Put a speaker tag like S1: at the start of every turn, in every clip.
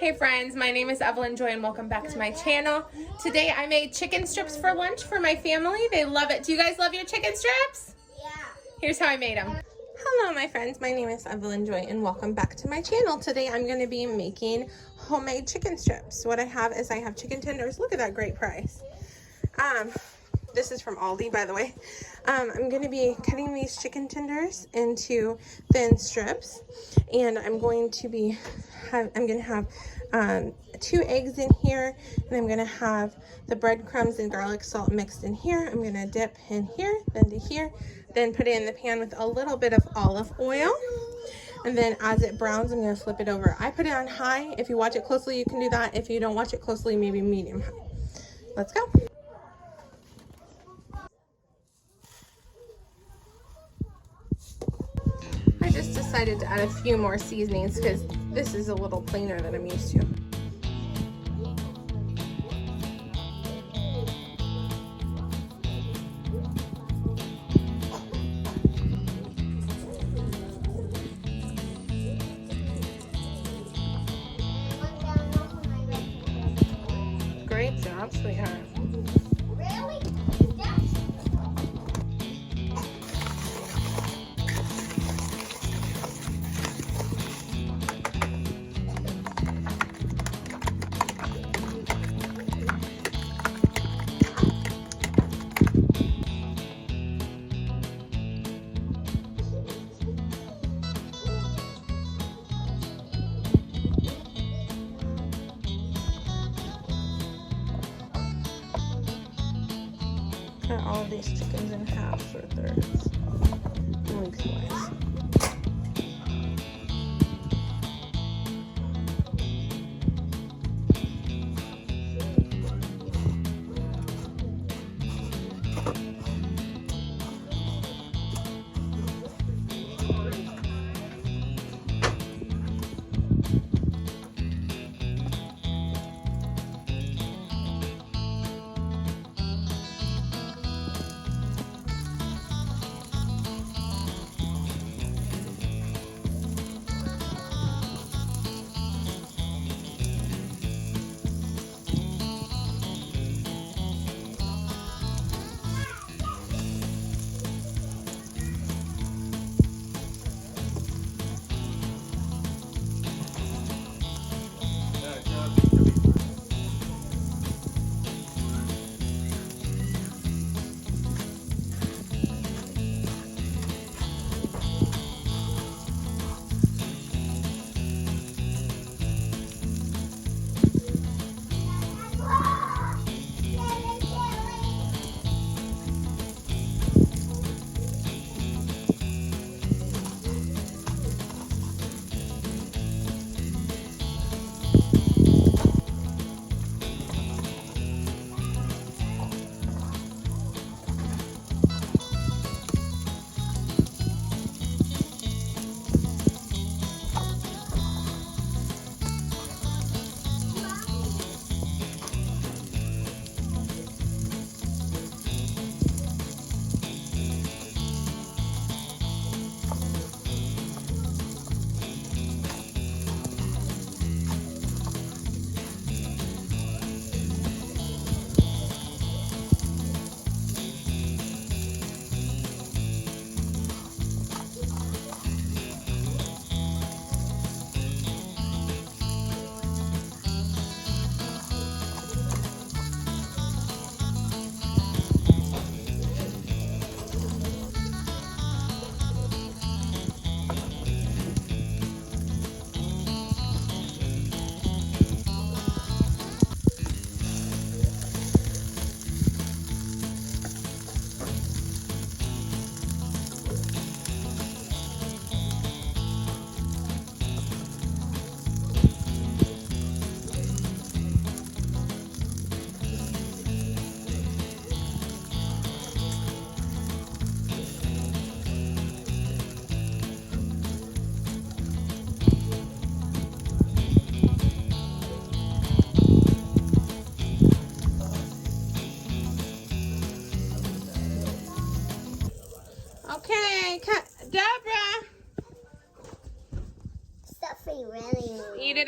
S1: Hey friends, my name is Evelyn Joy and welcome back to my channel. Today I made chicken strips for lunch for my family. They love it. Do you guys love your chicken strips?
S2: Yeah.
S1: Here's how I made them. Hello my friends, my name is Evelyn Joy and welcome back to my channel. Today I'm going to be making homemade chicken strips. What I have is I have chicken tenders. Look at that great price. This is from Aldi, by the way. I'm going to be cutting these chicken tenders into thin strips, and I'm going to have 2 eggs in here, and I'm going to have the breadcrumbs and garlic salt mixed in here. I'm going to dip in here, then to here, then put it in the pan with a little bit of olive oil. And then as it browns, I'm going to flip it over. I put it on high. If you watch it closely, you can do that. If you don't watch it closely, maybe medium high. Let's go. I just decided to add a few more seasonings because this is a little plainer than I'm used to. Great job, sweetheart.
S2: Really?
S1: Cut all of these chickens in half or thirds, lengthwise.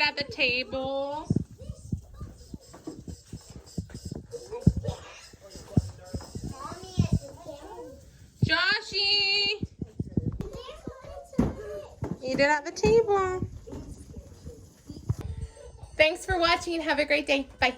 S1: at the table. Joshy! Eat it at the table. Thanks for watching. Have a great day. Bye.